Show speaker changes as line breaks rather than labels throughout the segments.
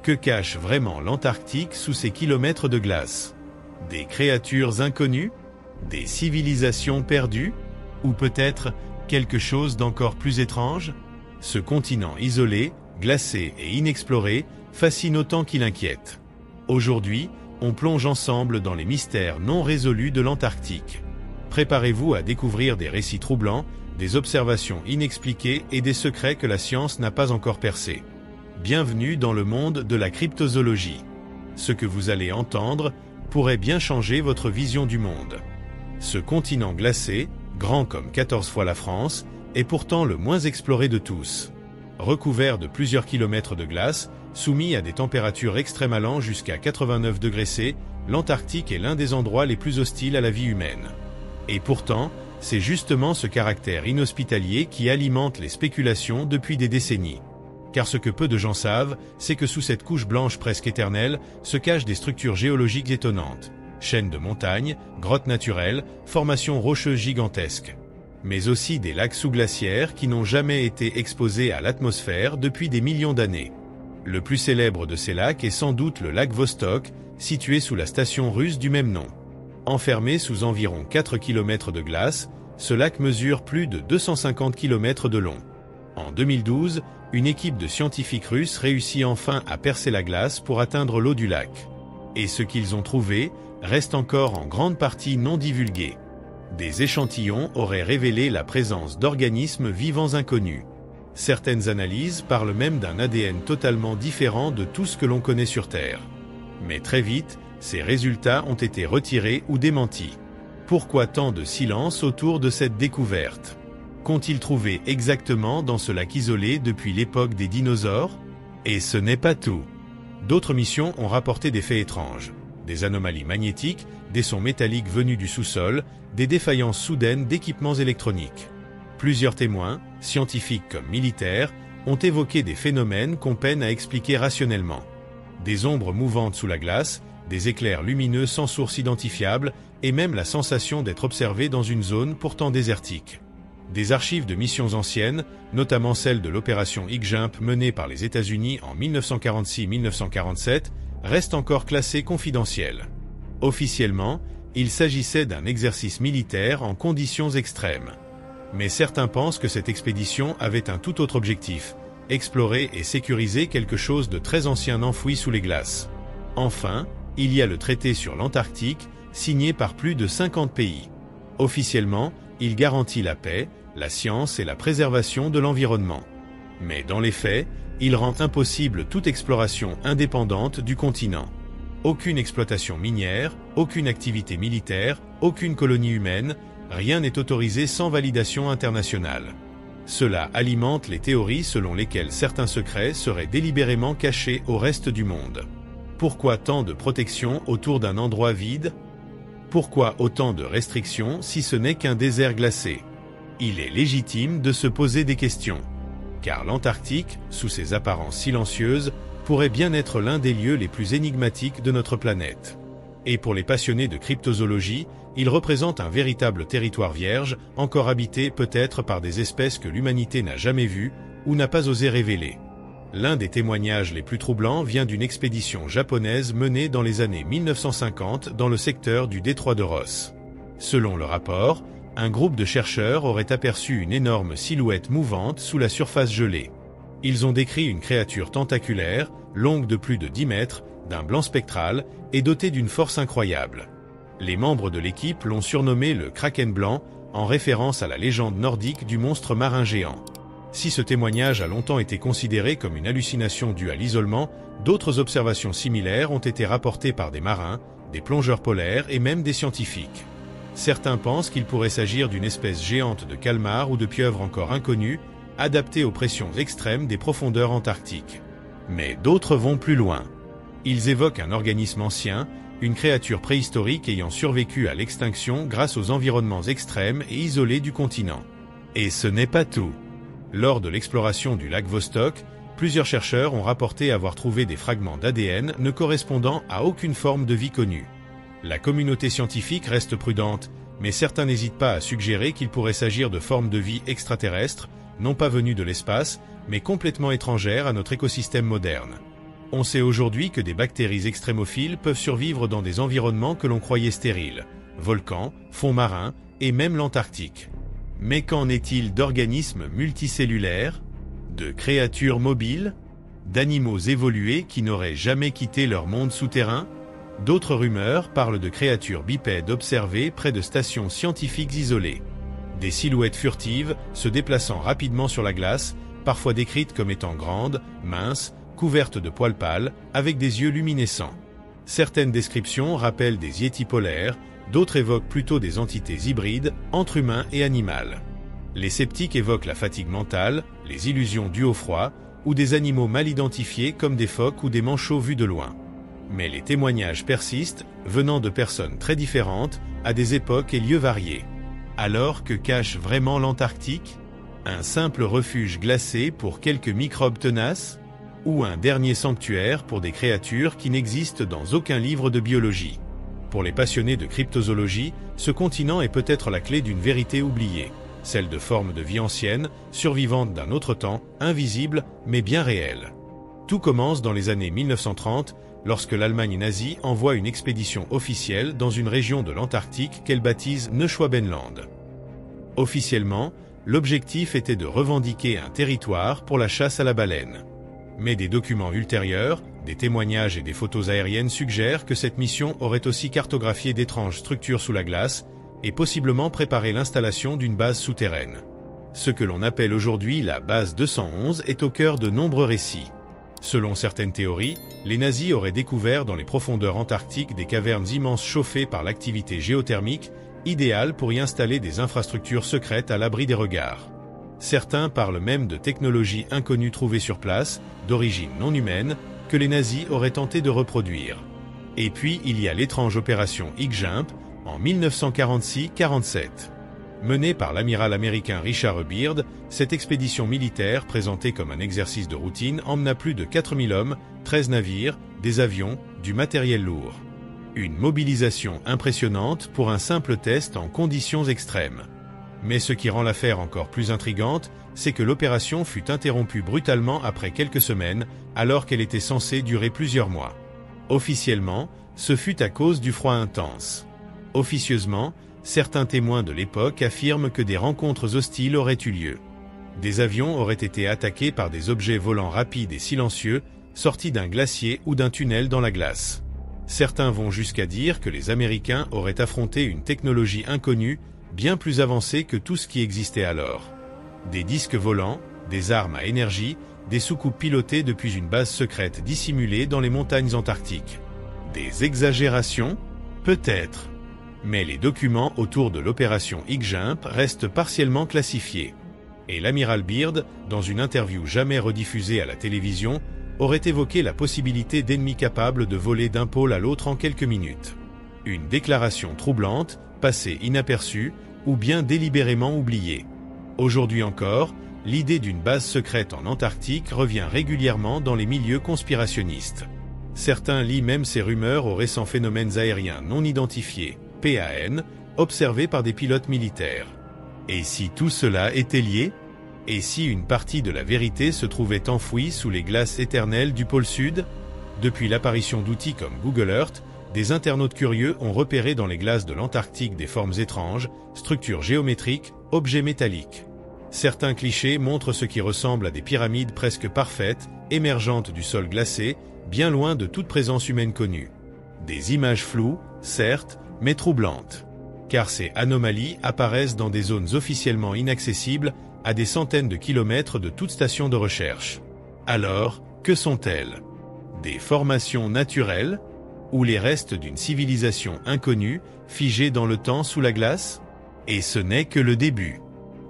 Que cache vraiment l'Antarctique sous ces kilomètres de glace? Des créatures inconnues? Des civilisations perdues? Ou peut-être quelque chose d'encore plus étrange? Ce continent isolé, glacé et inexploré fascine autant qu'il inquiète. Aujourd'hui, on plonge ensemble dans les mystères non résolus de l'Antarctique. Préparez-vous à découvrir des récits troublants, des observations inexpliquées et des secrets que la science n'a pas encore percés. Bienvenue dans le monde de la cryptozoologie. Ce que vous allez entendre pourrait bien changer votre vision du monde. Ce continent glacé, grand comme 14 fois la France, est pourtant le moins exploré de tous. Recouvert de plusieurs kilomètres de glace, soumis à des températures extrêmes allant jusqu'à 89 degrés C, l'Antarctique est l'un des endroits les plus hostiles à la vie humaine. Et pourtant, c'est justement ce caractère inhospitalier qui alimente les spéculations depuis des décennies. Car ce que peu de gens savent, c'est que sous cette couche blanche presque éternelle, se cachent des structures géologiques étonnantes. Chaînes de montagnes, grottes naturelles, formations rocheuses gigantesques. Mais aussi des lacs sous-glaciaires qui n'ont jamais été exposés à l'atmosphère depuis des millions d'années. Le plus célèbre de ces lacs est sans doute le lac Vostok, situé sous la station russe du même nom. Enfermé sous environ 4 km de glace, ce lac mesure plus de 250 km de long. En 2012, une équipe de scientifiques russes réussit enfin à percer la glace pour atteindre l'eau du lac. Et ce qu'ils ont trouvé reste encore en grande partie non divulgué. Des échantillons auraient révélé la présence d'organismes vivants inconnus. Certaines analyses parlent même d'un ADN totalement différent de tout ce que l'on connaît sur Terre. Mais très vite, ces résultats ont été retirés ou démentis. Pourquoi tant de silence autour de cette découverte? Qu'ont-ils trouvé exactement dans ce lac isolé depuis l'époque des dinosaures? Et ce n'est pas tout. D'autres missions ont rapporté des faits étranges. Des anomalies magnétiques, des sons métalliques venus du sous-sol, des défaillances soudaines d'équipements électroniques. Plusieurs témoins, scientifiques comme militaires, ont évoqué des phénomènes qu'on peine à expliquer rationnellement. Des ombres mouvantes sous la glace, des éclairs lumineux sans source identifiable, et même la sensation d'être observé dans une zone pourtant désertique. Des archives de missions anciennes, notamment celle de l'opération X-Jump menée par les États-Unis en 1946-1947, restent encore classées confidentielles. Officiellement, il s'agissait d'un exercice militaire en conditions extrêmes. Mais certains pensent que cette expédition avait un tout autre objectif, explorer et sécuriser quelque chose de très ancien enfoui sous les glaces. Enfin, il y a le traité sur l'Antarctique, signé par plus de 50 pays. Officiellement, il garantit la paix, la science et la préservation de l'environnement. Mais dans les faits, il rend impossible toute exploration indépendante du continent. Aucune exploitation minière, aucune activité militaire, aucune colonie humaine, rien n'est autorisé sans validation internationale. Cela alimente les théories selon lesquelles certains secrets seraient délibérément cachés au reste du monde. Pourquoi tant de protection autour d'un endroit vide? Pourquoi autant de restrictions si ce n'est qu'un désert glacé? Il est légitime de se poser des questions. Car l'Antarctique, sous ses apparences silencieuses, pourrait bien être l'un des lieux les plus énigmatiques de notre planète. Et pour les passionnés de cryptozoologie, il représente un véritable territoire vierge, encore habité peut-être par des espèces que l'humanité n'a jamais vues ou n'a pas osé révéler. L'un des témoignages les plus troublants vient d'une expédition japonaise menée dans les années 1950 dans le secteur du détroit de Ross. Selon le rapport, un groupe de chercheurs aurait aperçu une énorme silhouette mouvante sous la surface gelée. Ils ont décrit une créature tentaculaire, longue de plus de 10 mètres, d'un blanc spectral et dotée d'une force incroyable. Les membres de l'équipe l'ont surnommé le Kraken blanc, en référence à la légende nordique du monstre marin géant. Si ce témoignage a longtemps été considéré comme une hallucination due à l'isolement, d'autres observations similaires ont été rapportées par des marins, des plongeurs polaires et même des scientifiques. Certains pensent qu'il pourrait s'agir d'une espèce géante de calmar ou de pieuvre encore inconnue, adaptée aux pressions extrêmes des profondeurs antarctiques. Mais d'autres vont plus loin. Ils évoquent un organisme ancien, une créature préhistorique ayant survécu à l'extinction grâce aux environnements extrêmes et isolés du continent. Et ce n'est pas tout. Lors de l'exploration du lac Vostok, plusieurs chercheurs ont rapporté avoir trouvé des fragments d'ADN ne correspondant à aucune forme de vie connue. La communauté scientifique reste prudente, mais certains n'hésitent pas à suggérer qu'il pourrait s'agir de formes de vie extraterrestres, non pas venues de l'espace, mais complètement étrangères à notre écosystème moderne. On sait aujourd'hui que des bactéries extrémophiles peuvent survivre dans des environnements que l'on croyait stériles, volcans, fonds marins et même l'Antarctique. Mais qu'en est-il d'organismes multicellulaires, de créatures mobiles, d'animaux évolués qui n'auraient jamais quitté leur monde souterrain? D'autres rumeurs parlent de créatures bipèdes observées près de stations scientifiques isolées. Des silhouettes furtives se déplaçant rapidement sur la glace, parfois décrites comme étant grandes, minces, couvertes de poils pâles, avec des yeux luminescents. Certaines descriptions rappellent des yétis polaires, d'autres évoquent plutôt des entités hybrides entre humains et animal. Les sceptiques évoquent la fatigue mentale, les illusions dues au froid, ou des animaux mal identifiés comme des phoques ou des manchots vus de loin. Mais les témoignages persistent, venant de personnes très différentes, à des époques et lieux variés. Alors que cache vraiment l'Antarctique? Un simple refuge glacé pour quelques microbes tenaces? Ou un dernier sanctuaire pour des créatures qui n'existent dans aucun livre de biologie? Pour les passionnés de cryptozoologie, ce continent est peut-être la clé d'une vérité oubliée, celle de formes de vie anciennes, survivantes d'un autre temps, invisibles mais bien réelles. Tout commence dans les années 1930, lorsque l'Allemagne nazie envoie une expédition officielle dans une région de l'Antarctique qu'elle baptise Neuschwabenland. Officiellement, l'objectif était de revendiquer un territoire pour la chasse à la baleine. Mais des documents ultérieurs, des témoignages et des photos aériennes suggèrent que cette mission aurait aussi cartographié d'étranges structures sous la glace et possiblement préparé l'installation d'une base souterraine. Ce que l'on appelle aujourd'hui la base 211 est au cœur de nombreux récits. Selon certaines théories, les nazis auraient découvert dans les profondeurs antarctiques des cavernes immenses chauffées par l'activité géothermique, idéales pour y installer des infrastructures secrètes à l'abri des regards. Certains parlent même de technologies inconnues trouvées sur place, d'origine non humaine, que les nazis auraient tenté de reproduire. Et puis il y a l'étrange opération X-Jump, en 1946-47. Menée par l'amiral américain Richard E. Byrd, cette expédition militaire, présentée comme un exercice de routine, emmena plus de 4000 hommes, 13 navires, des avions, du matériel lourd. Une mobilisation impressionnante pour un simple test en conditions extrêmes. Mais ce qui rend l'affaire encore plus intrigante, c'est que l'opération fut interrompue brutalement après quelques semaines, alors qu'elle était censée durer plusieurs mois. Officiellement, ce fut à cause du froid intense. Officieusement, certains témoins de l'époque affirment que des rencontres hostiles auraient eu lieu. Des avions auraient été attaqués par des objets volants rapides et silencieux, sortis d'un glacier ou d'un tunnel dans la glace. Certains vont jusqu'à dire que les Américains auraient affronté une technologie inconnue, bien plus avancée que tout ce qui existait alors. Des disques volants, des armes à énergie, des soucoupes pilotées depuis une base secrète dissimulée dans les montagnes antarctiques. Des exagérations? Peut-être. Mais les documents autour de l'opération X-Jump restent partiellement classifiés. Et l'amiral Byrd, dans une interview jamais rediffusée à la télévision, aurait évoqué la possibilité d'ennemis capables de voler d'un pôle à l'autre en quelques minutes. Une déclaration troublante, passée inaperçue, ou bien délibérément oubliée. Aujourd'hui encore, l'idée d'une base secrète en Antarctique revient régulièrement dans les milieux conspirationnistes. Certains lient même ces rumeurs aux récents phénomènes aériens non identifiés, PAN, observés par des pilotes militaires. Et si tout cela était lié? Et si une partie de la vérité se trouvait enfouie sous les glaces éternelles du pôle Sud? Depuis l'apparition d'outils comme Google Earth, des internautes curieux ont repéré dans les glaces de l'Antarctique des formes étranges, structures géométriques, objets métalliques. Certains clichés montrent ce qui ressemble à des pyramides presque parfaites, émergentes du sol glacé, bien loin de toute présence humaine connue. Des images floues, certes, mais troublantes. Car ces anomalies apparaissent dans des zones officiellement inaccessibles, à des centaines de kilomètres de toute station de recherche. Alors, que sont-elles? Des formations naturelles? Ou les restes d'une civilisation inconnue, figée dans le temps sous la glace? Et ce n'est que le début.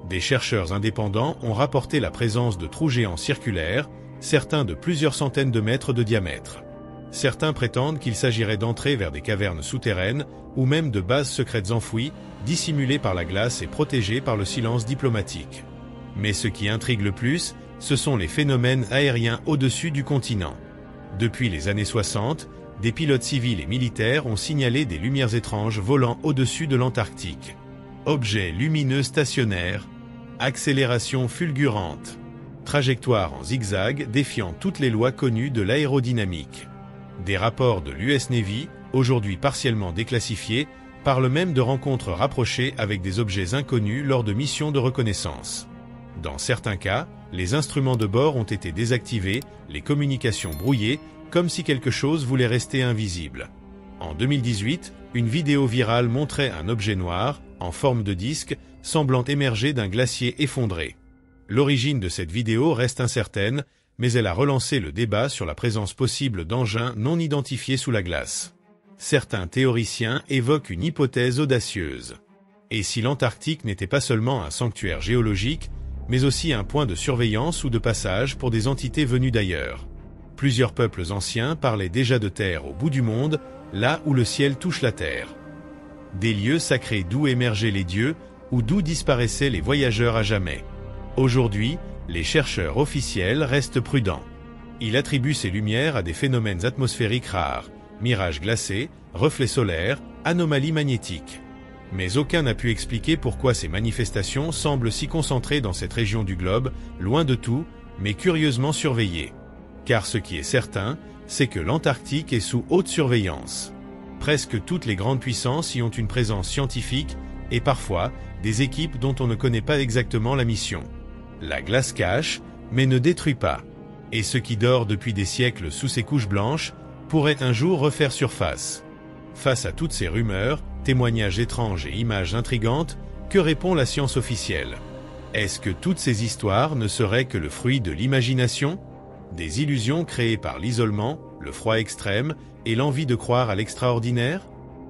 Des chercheurs indépendants ont rapporté la présence de trous géants circulaires, certains de plusieurs centaines de mètres de diamètre. Certains prétendent qu'il s'agirait d'entrer vers des cavernes souterraines, ou même de bases secrètes enfouies, dissimulées par la glace et protégées par le silence diplomatique. Mais ce qui intrigue le plus, ce sont les phénomènes aériens au-dessus du continent. Depuis les années 60, des pilotes civils et militaires ont signalé des lumières étranges volant au-dessus de l'Antarctique. Objets lumineux stationnaires, accélération fulgurante. Trajectoire en zigzag défiant toutes les lois connues de l'aérodynamique. Des rapports de l'US Navy, aujourd'hui partiellement déclassifiés, parlent même de rencontres rapprochées avec des objets inconnus lors de missions de reconnaissance. Dans certains cas, les instruments de bord ont été désactivés, les communications brouillées, comme si quelque chose voulait rester invisible. En 2018, une vidéo virale montrait un objet noir, en forme de disque, semblant émerger d'un glacier effondré. L'origine de cette vidéo reste incertaine, mais elle a relancé le débat sur la présence possible d'engins non identifiés sous la glace. Certains théoriciens évoquent une hypothèse audacieuse. Et si l'Antarctique n'était pas seulement un sanctuaire géologique, mais aussi un point de surveillance ou de passage pour des entités venues d'ailleurs. Plusieurs peuples anciens parlaient déjà de terre au bout du monde, là où le ciel touche la terre. Des lieux sacrés d'où émergeaient les dieux, ou d'où disparaissaient les voyageurs à jamais. Aujourd'hui, les chercheurs officiels restent prudents. Ils attribuent ces lumières à des phénomènes atmosphériques rares, mirages glacés, reflets solaires, anomalies magnétiques. Mais aucun n'a pu expliquer pourquoi ces manifestations semblent si concentrées dans cette région du globe, loin de tout, mais curieusement surveillées. Car ce qui est certain, c'est que l'Antarctique est sous haute surveillance. Presque toutes les grandes puissances y ont une présence scientifique, et parfois, des équipes dont on ne connaît pas exactement la mission. La glace cache, mais ne détruit pas. Et ce qui dort depuis des siècles sous ces couches blanches, pourrait un jour refaire surface. Face à toutes ces rumeurs, témoignages étranges et images intrigantes, que répond la science officielle? Est-ce que toutes ces histoires ne seraient que le fruit de l'imagination? Des illusions créées par l'isolement, le froid extrême et l'envie de croire à l'extraordinaire?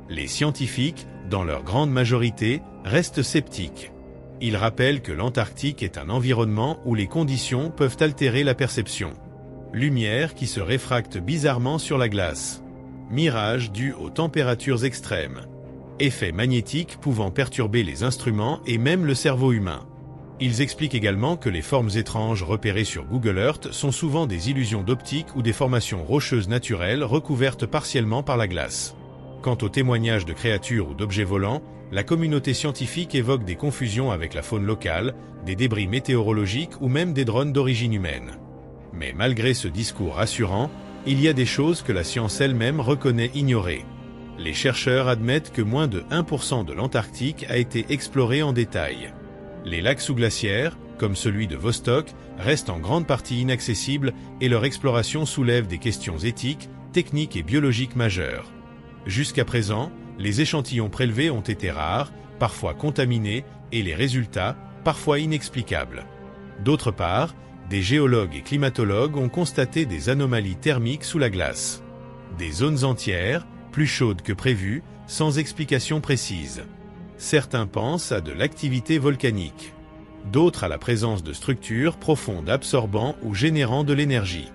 Les scientifiques, dans leur grande majorité, restent sceptiques. Ils rappellent que l'Antarctique est un environnement où les conditions peuvent altérer la perception. Lumière qui se réfracte bizarrement sur la glace. Mirage dû aux températures extrêmes. Effets magnétiques pouvant perturber les instruments et même le cerveau humain. Ils expliquent également que les formes étranges repérées sur Google Earth sont souvent des illusions d'optique ou des formations rocheuses naturelles recouvertes partiellement par la glace. Quant aux témoignages de créatures ou d'objets volants, la communauté scientifique évoque des confusions avec la faune locale, des débris météorologiques ou même des drones d'origine humaine. Mais malgré ce discours rassurant, il y a des choses que la science elle-même reconnaît ignorer. Les chercheurs admettent que moins de 1% de l'Antarctique a été exploré en détail. Les lacs sous-glaciaires, comme celui de Vostok, restent en grande partie inaccessibles et leur exploration soulève des questions éthiques, techniques et biologiques majeures. Jusqu'à présent, les échantillons prélevés ont été rares, parfois contaminés, et les résultats, parfois inexplicables. D'autre part, des géologues et climatologues ont constaté des anomalies thermiques sous la glace. Des zones entières, plus chaudes que prévu, sans explication précise. Certains pensent à de l'activité volcanique. D'autres à la présence de structures profondes absorbant ou générant de l'énergie.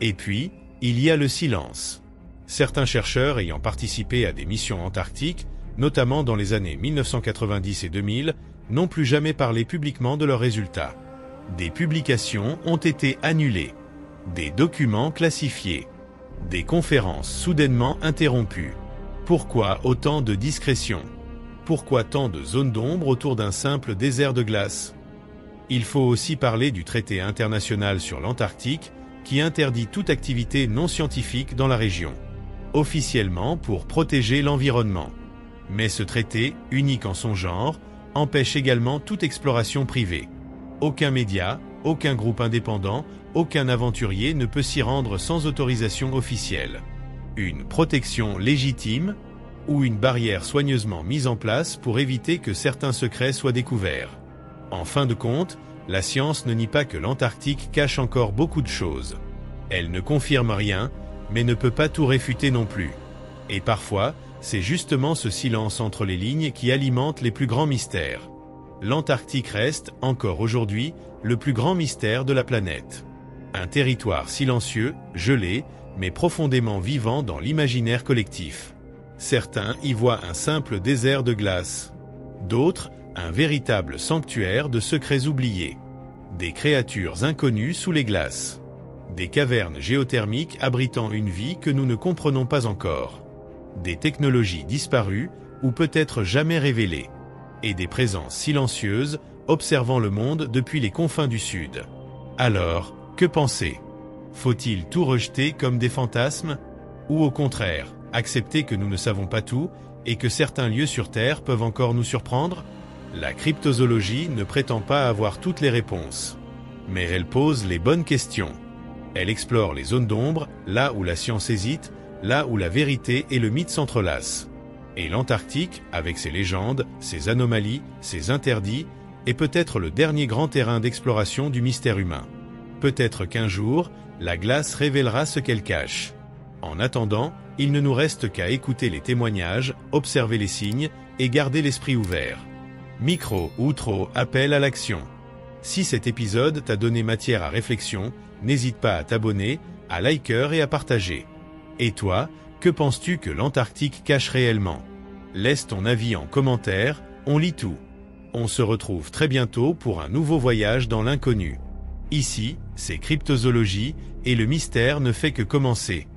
Et puis, il y a le silence. Certains chercheurs ayant participé à des missions antarctiques, notamment dans les années 1990 et 2000, n'ont plus jamais parlé publiquement de leurs résultats. Des publications ont été annulées. Des documents classifiés. Des conférences soudainement interrompues. Pourquoi autant de discrétion? Pourquoi tant de zones d'ombre autour d'un simple désert de glace? Il faut aussi parler du traité international sur l'Antarctique, qui interdit toute activité non scientifique dans la région. Officiellement pour protéger l'environnement. Mais ce traité, unique en son genre, empêche également toute exploration privée. Aucun média, aucun groupe indépendant, aucun aventurier ne peut s'y rendre sans autorisation officielle. Une protection légitime ou une barrière soigneusement mise en place pour éviter que certains secrets soient découverts. En fin de compte, la science ne nie pas que l'Antarctique cache encore beaucoup de choses. Elle ne confirme rien, mais ne peut pas tout réfuter non plus. Et parfois, c'est justement ce silence entre les lignes qui alimente les plus grands mystères. L'Antarctique reste, encore aujourd'hui, le plus grand mystère de la planète. Un territoire silencieux, gelé, mais profondément vivant dans l'imaginaire collectif. Certains y voient un simple désert de glace. D'autres, un véritable sanctuaire de secrets oubliés. Des créatures inconnues sous les glaces. Des cavernes géothermiques abritant une vie que nous ne comprenons pas encore. Des technologies disparues ou peut-être jamais révélées. Et des présences silencieuses observant le monde depuis les confins du Sud. Alors, que penser? Faut-il tout rejeter comme des fantasmes? Ou au contraire, accepter que nous ne savons pas tout et que certains lieux sur Terre peuvent encore nous surprendre? La cryptozoologie ne prétend pas avoir toutes les réponses. Mais elle pose les bonnes questions. Elle explore les zones d'ombre, là où la science hésite, là où la vérité et le mythe s'entrelacent. Et l'Antarctique, avec ses légendes, ses anomalies, ses interdits, est peut-être le dernier grand terrain d'exploration du mystère humain. Peut-être qu'un jour, la glace révélera ce qu'elle cache. En attendant, il ne nous reste qu'à écouter les témoignages, observer les signes et garder l'esprit ouvert. Micro Outro appelle à l'action. Si cet épisode t'a donné matière à réflexion, n'hésite pas à t'abonner, à liker et à partager. Et toi, que penses-tu que l'Antarctique cache réellement? Laisse ton avis en commentaire, on lit tout. On se retrouve très bientôt pour un nouveau voyage dans l'inconnu. Ici, c'est Cryptozoologie, et le mystère ne fait que commencer.